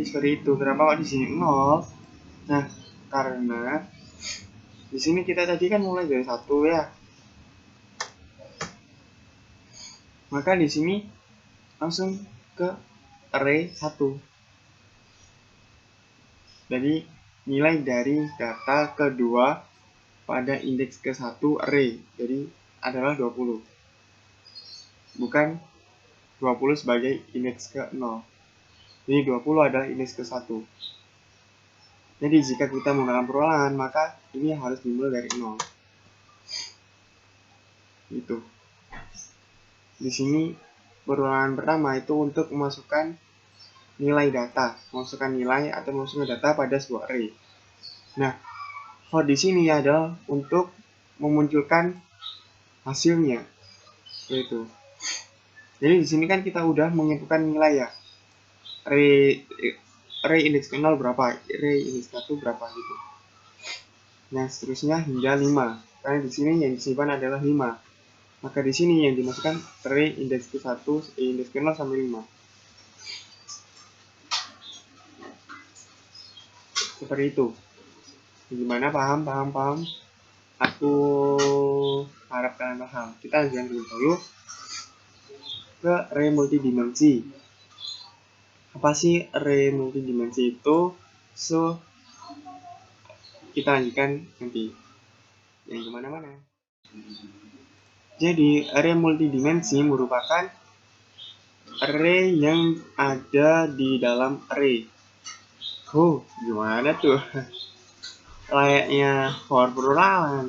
seperti itu. Kenapa kok di sini 0? Nah, karena di sini kita tadi kan mulai dari 1 ya. Maka di sini langsung ke array 1. Jadi nilai dari data kedua pada indeks ke-1 array. Jadi adalah 20. Bukan 20 sebagai indeks ke-0. Jadi 20 adalah indeks ke-1. Jadi jika kita menggunakan perulangan, maka ini harus dimulai dari 0. Gitu. Di sini perulangan pertama itu untuk memasukkan nilai data, memasukkan nilai atau memasukkan data pada sebuah array. Nah, for di sini adalah untuk memunculkan hasilnya. Itu. Jadi di sini kan kita udah menginputkan nilai ya. Array indeks ke-0 berapa, array indeks ke-1 berapa gitu. Nah, seterusnya hingga 5. Karena di sini yang disimpan adalah 5. Maka di sini yang dimasukkan array indeks ke-1, indeks ke-0 sampai 5. Seperti itu. Gimana, paham? Aku harap kalian paham. Kita lanjutkan dulu ke array multidimensi. Apa sih array multidimensi itu? So, kita lanjutkan nanti. Jangan kemana-mana. Jadi, array multidimensi merupakan array yang ada di dalam array. Gimana tuh? Layaknya for perulangan.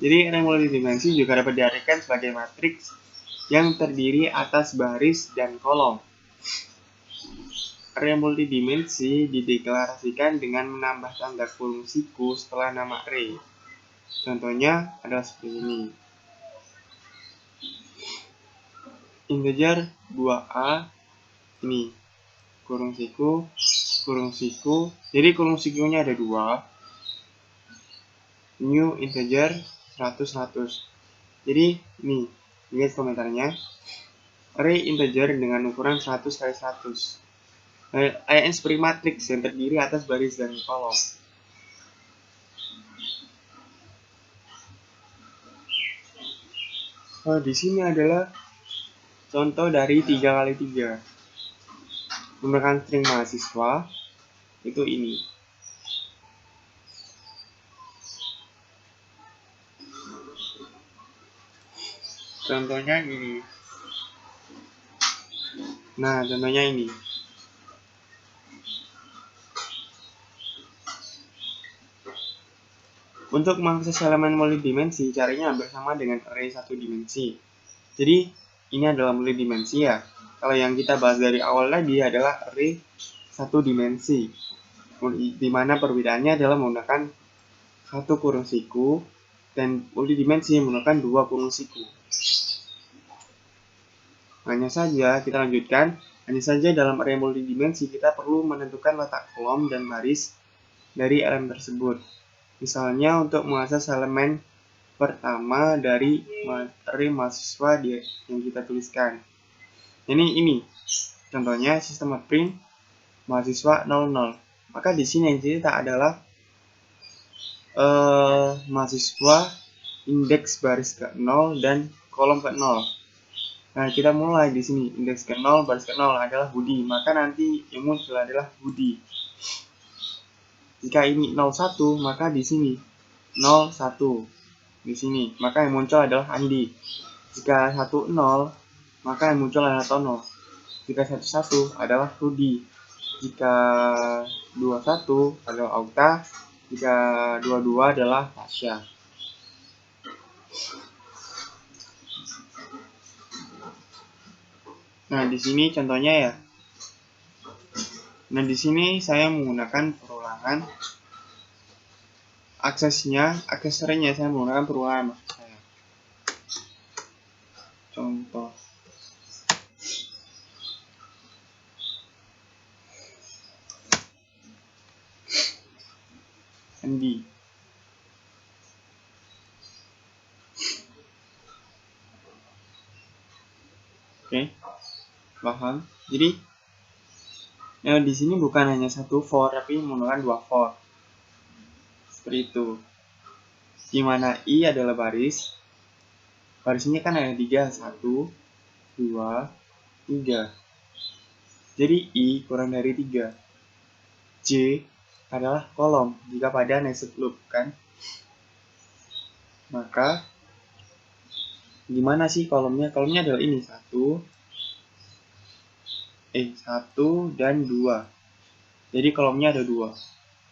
Jadi, array multidimensi juga dapat diartikan sebagai matriks yang terdiri atas baris dan kolom. Array multidimensi dideklarasikan dengan menambah tanda kurung siku setelah nama array. Contohnya adalah seperti ini. Integer 2A ini kurung siku. Jadi kurung sikunya ada 2. New integer 100. Jadi ini lihat komentarnya. Array integer dengan ukuran 100 x 100. Layaknya seperti matriks yang terdiri atas baris dan kolom. Di sini adalah contoh dari 3x3. Menggunakan string mahasiswa itu ini. Contohnya ini. Nah, contohnya ini. Untuk mengakses elemen multidimensi, caranya hampir sama dengan array satu dimensi. Jadi, ini adalah multidimensi ya. Kalau yang kita bahas dari awal tadi adalah array satu dimensi. Di mana perbedaannya adalah menggunakan satu kurung siku dan multidimensi menggunakan 2 kurung siku. Hanya saja kita lanjutkan. Hanya saja dalam array multidimensi kita perlu menentukan letak kolom dan baris dari elemen tersebut. Misalnya untuk mengakses elemen pertama dari array mahasiswa yang kita tuliskan. Ini contohnya sistem print mahasiswa 00. Maka di sini yang cerita adalah mahasiswa indeks baris ke-0 dan kolom ke-0. Nah, kita mulai di sini indeks ke-0 baris ke-0 adalah Budi, maka nanti yang muncul adalah Budi. Jika ini 01, maka di sini 01 di sini, maka yang muncul adalah Andi. Jika 10, maka yang muncul adalah Tono. Jika 11 adalah Rudi. Jika 21 adalah Auta. Jika 22 adalah Tasya. Nah, di sini contohnya ya. Nah, di sini saya menggunakan perulangan. Aksesornya saya menggunakan perulangan maksud saya. Contoh. Andi. Oke. Paham? Jadi Nah, di sini bukan hanya satu for, tapi menggunakan dua for. Seperti itu. Di mana I adalah barisnya kan ada 3, 1, 2, 3. Jadi I kurang dari 3. J adalah kolom jika pada nested loop kan. Maka gimana sih kolomnya? Kolomnya adalah ini 1 dan 2. Jadi kolomnya ada 2.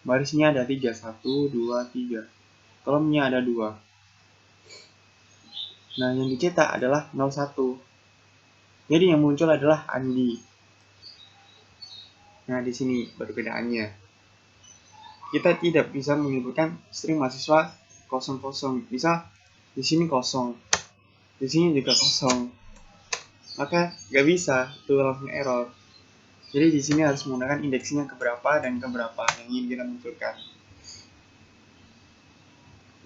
Barisnya ada 3, 1, 2, 3. Kolomnya ada 2. Nah, yang dicetak adalah 01. Jadi yang muncul adalah Andi. Nah, di sini perbedaannya. Kita tidak bisa menyebutkan string mahasiswa 00. Misal di sini kosong, di sini juga kosong. Maka nggak bisa, itu langsung error. Jadi di sini harus menggunakan indeksnya keberapa dan keberapa yang ingin kita munculkan.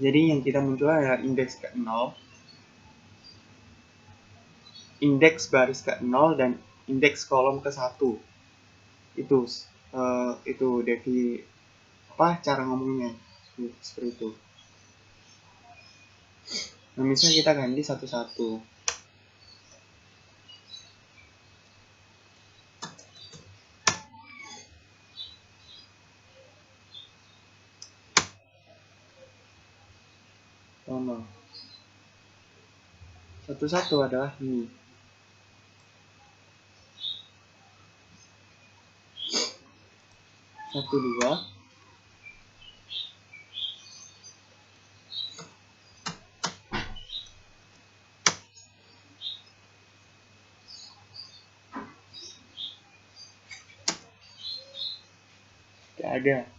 Jadi yang kita munculkan adalah indeks ke-0, indeks baris ke-0 dan indeks kolom ke-1. Itu cara ngomongnya seperti itu. Nah, misalnya kita ganti satu-satu. Satu-satu adalah ini. Satu, dua. Tidak ada.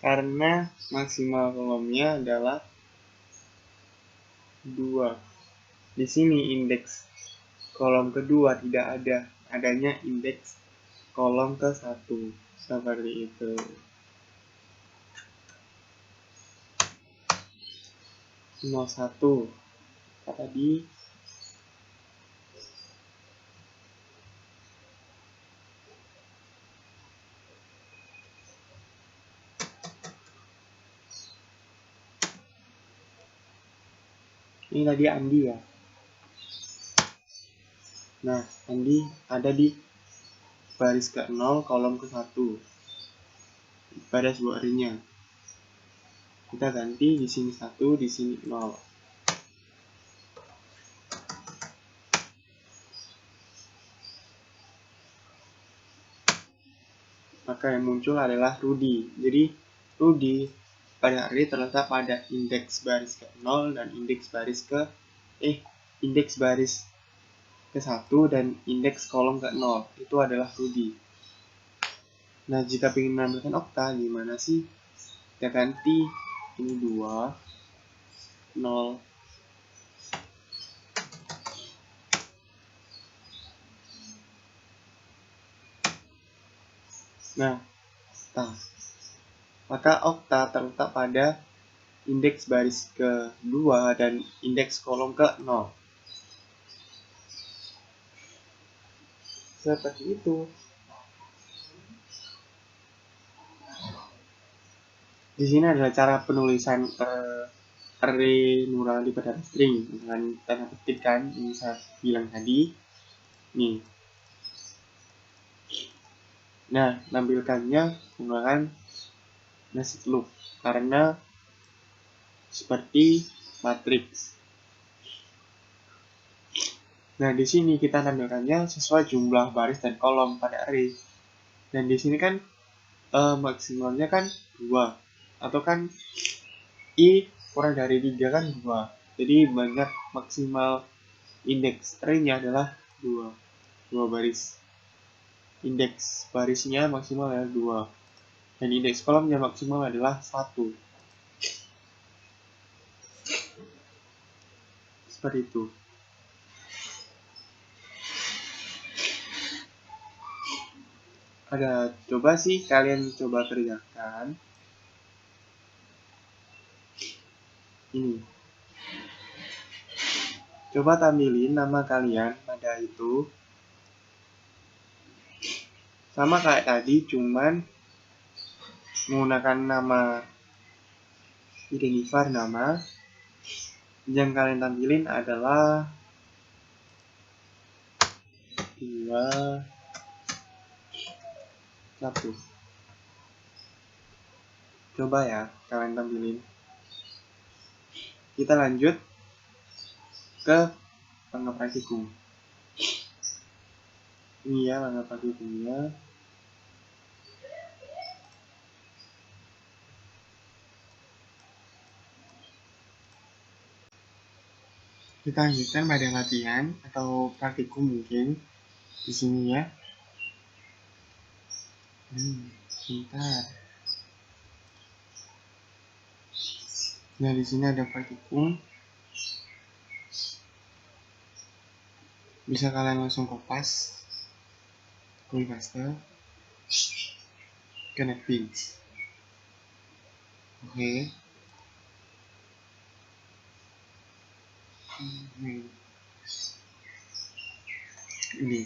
Karena maksimal kolomnya adalah 2. Di sini indeks kolom kedua tidak ada. Adanya indeks kolom ke-1. Seperti itu. Satu tadi ini tadi Andi ya. Nah, Andi ada di baris ke-0 kolom ke-1 pada sebuah array-nya. Kita ganti di sini 1, di sini 0. Maka yang muncul adalah Rudy. Jadi Rudy pada array terletak pada indeks baris ke-0 dan indeks baris ke-1 dan indeks kolom ke-0. Itu adalah Rudy. Nah, jika ingin menambahkan okta gimana sih? Kita ganti ini 2, 0. Nah, maka okta terletak pada indeks baris ke-2 dan indeks kolom ke-0. Seperti itu. Di sini adalah cara penulisan array nurali pada string dengan tanda petik kan, yang saya bilang tadi. Nih. Nah, tampilkannya menggunakan nested loop karena seperti matriks. Nah, di sini kita tampilkannya sesuai jumlah baris dan kolom pada array. Dan di sini kan maksimalnya kan 2. Atau kan I kurang dari 3 kan 2. Jadi banyak maksimal indeks array-nya adalah 2. 2 baris. Indeks barisnya maksimal adalah 2. Dan indeks kolomnya maksimal adalah 1. Seperti itu. Coba sih kalian coba kerjakan. Ini. Coba tampilin nama kalian pada itu. Sama kayak tadi, cuman menggunakan nama identifier nama. Yang kalian tampilin adalah 2, 1. Coba ya kalian tampilin. Kita lanjut ke langkah praktikum. Ini ya langkah praktikumnya. Kita lanjutkan pada latihan atau praktikum mungkin di sini ya. Bentar. Nah, di sini ada praktikum. Bisa kalian langsung kopas, paste, connect pins. Oke. Ini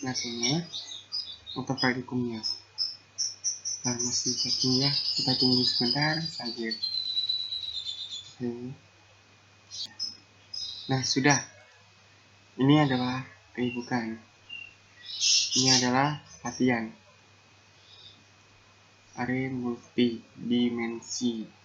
nasinya untuk praktikumnya. Nah, masih checking ya, kita tunggu sebentar saja. Nah, sudah. Ini adalah bukan. Ini adalah latihan array multidimensi.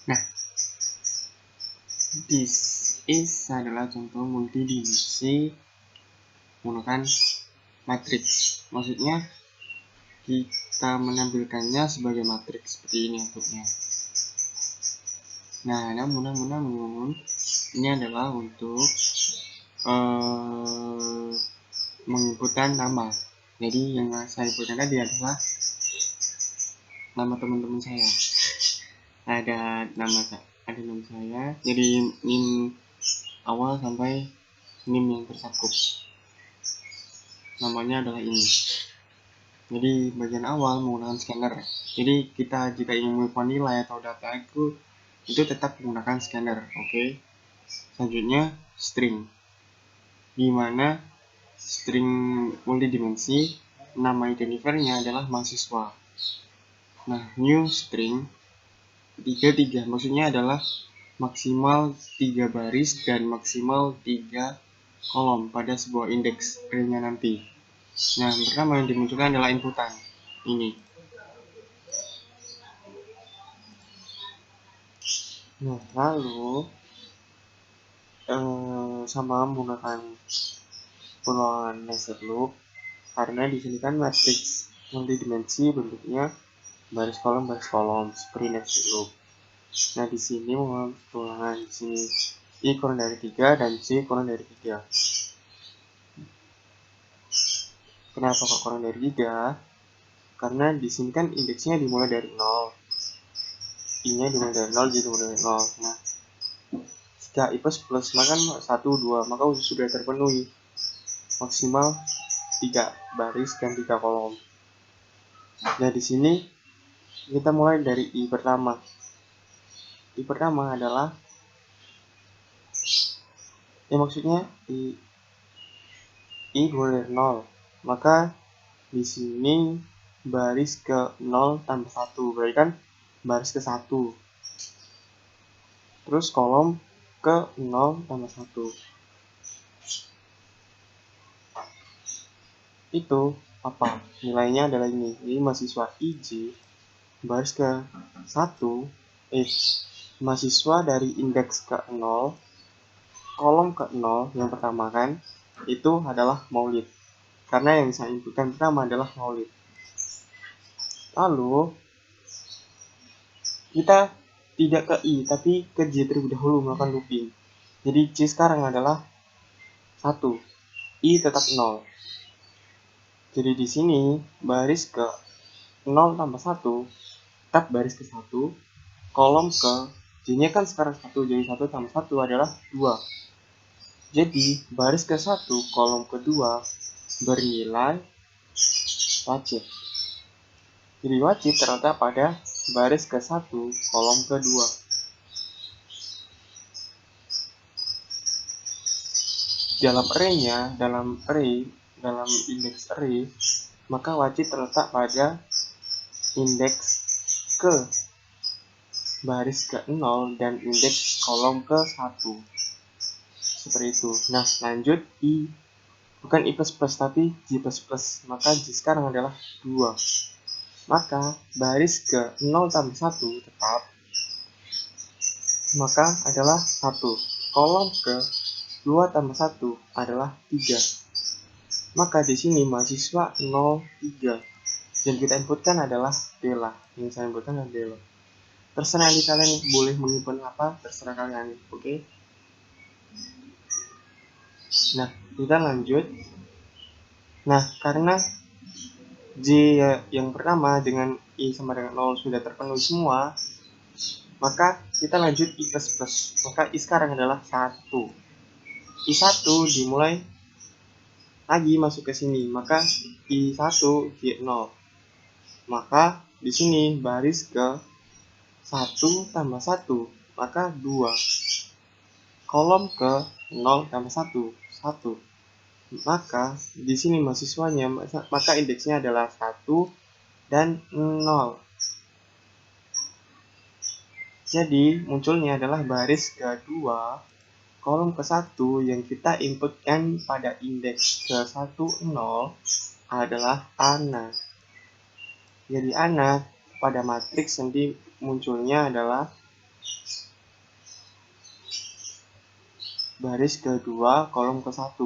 Nah, this is adalah contoh multidimensi menggunakan matriks. Maksudnya kita menampilkannya sebagai matriks seperti ini bentuknya. Nah, namun ini adalah untuk menginputkan nama. Jadi yang saya inputkan tadi adalah nama teman-teman saya. Ada nama saya. Jadi nim awal sampai nim yang tercakup. Namanya adalah ini. Jadi bagian awal menggunakan scanner. Jadi kita jika ingin mengubah nilai atau data itu tetap menggunakan scanner. Oke. Selanjutnya string. Di mana string multidimensi nama identifiernya adalah mahasiswa. Nah, new string 3 maksudnya adalah maksimal 3 baris dan maksimal 3 kolom pada sebuah indeks array-nya nanti. Nah, pertama yang dimunculkan adalah inputan ini. Nah, lalu sama menggunakan pengelolaan nested loop karena di sini kan matriks multidimensi bentuknya baris kolom seperti nested loop. Nah, di sini menggunakan di sini i kurang dari 3 dan c kurang dari 3. Kenapa kok kurang dari 3? Karena di sini kan indeksnya dimulai dari 0. I-nya dimulai dari 0, jadi dimulai dari 0. Nah, jika i plus maka 1, 2, maka sudah terpenuhi. maksimal 3 baris dan 3 kolom. Nah, di sini kita mulai dari I pertama. I pertama adalah maksudnya I boleh 0. Maka di sini baris ke 0 tambah 1, berarti kan baris ke 1. Terus kolom ke 0 tambah 1. Itu apa? Nilainya adalah ini. Jadi mahasiswa IJ baris ke 1, mahasiswa dari indeks ke 0, kolom ke 0 yang pertama kan, itu adalah maulid. Karena yang saya inputkan pertama adalah maulid. Lalu kita tidak ke I, tapi ke J terlebih dahulu melakukan looping. Jadi J sekarang adalah 1, I tetap 0. Jadi di sini baris ke 0 tambah 1, tetap baris ke 1, kolom ke J-nya kan sekarang 1, jadi 1 tambah 1 adalah 2. Jadi baris ke 1, kolom kedua bernilai wajib. Jadi wajib terletak pada baris ke 1, kolom kedua. Dalam array-nya, dalam indeks array, maka wajib terletak pada indeks ke baris ke 0 dan indeks kolom ke 1. Seperti itu. Nah, lanjut I, bukan I++ tapi J++. Maka J sekarang adalah 2. Maka baris ke 0 tambah 1 tetap, maka adalah 1. Kolom ke 2 tambah 1 adalah 3. Maka di sini mahasiswa 0, 3. Dan kita inputkan adalah Bella. Yang saya inputkan adalah Bella. Terserah nanti kalian boleh menginput apa, terserah kalian. Oke. Nah, kita lanjut. Nah, karena J yang pertama dengan I sama dengan 0 sudah terpenuhi semua, maka kita lanjut I++. Maka I sekarang adalah 1. I1 dimulai lagi masuk ke sini, maka I1 J0. Maka di sini baris ke 1 tambah 1, maka 2. Kolom ke 0 tambah 1, 1. Maka di sini mahasiswanya, maka indeksnya adalah 1 dan 0. Jadi munculnya adalah baris kedua, kolom ke-1 yang kita inputkan pada indeks ke-1, 0 adalah ANA. Jadi ANA pada matriks nanti munculnya adalah baris kedua, kolom ke-1.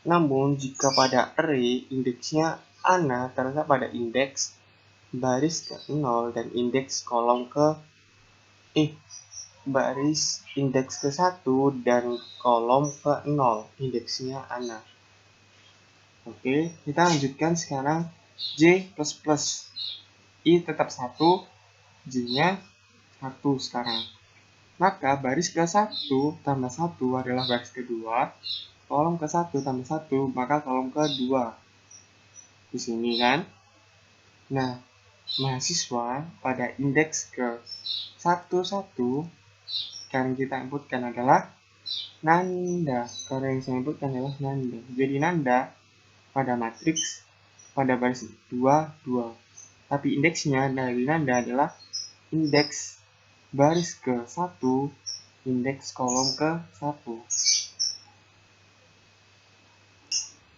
Namun jika pada array indeksnya ANA terletak pada indeks baris ke-0 dan indeks kolom ke baris indeks ke-1 dan kolom ke-0 indeksnya ANA. Oke, kita lanjutkan sekarang J++. I tetap 1, J-nya 1 sekarang. Maka baris ke-1 tambah 1 adalah baris kedua, kolom ke-1 tambah 1, maka kolom kedua. Di sini kan. Nah, mahasiswa pada indeks ke-11 yang kita inputkan adalah Nanda. Karena yang saya inputkan adalah Nanda. Jadi Nanda pada matriks pada baris 2, 2. Tapi indeksnya dari Nanda adalah indeks baris ke-1, indeks kolom ke-1.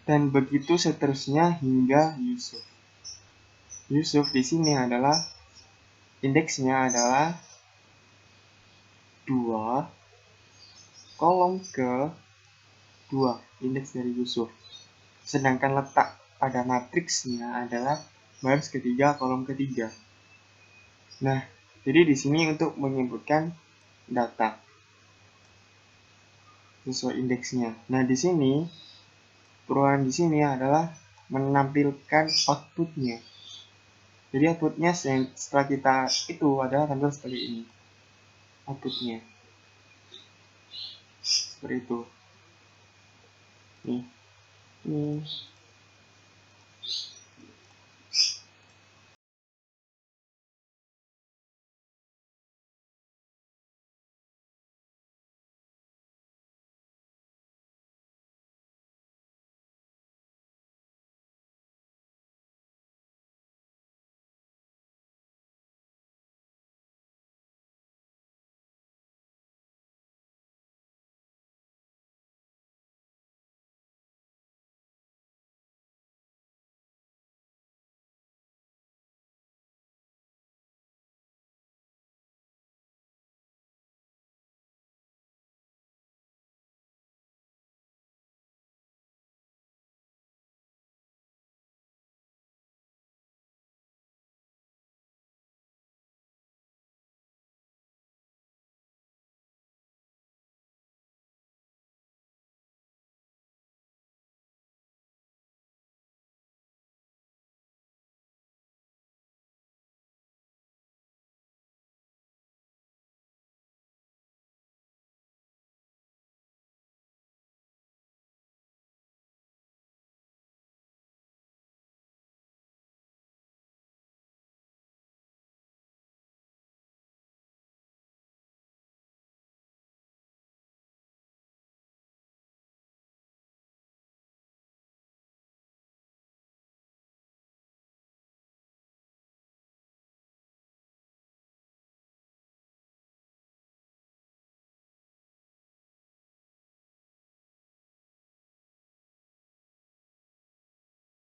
Dan begitu seterusnya hingga Yusuf. Yusuf di sini adalah indeksnya adalah 2, kolom ke 2, indeks dari Yusuf. Sedangkan letak pada matriksnya adalah baris ketiga, kolom ketiga. Nah, jadi di sini untuk menginputkan data sesuai indeksnya. Nah, di sini perubahan di sini adalah menampilkan outputnya. Jadi outputnya setelah kita itu adalah tampil seperti ini. Outputnya seperti itu. Nih. Hmm.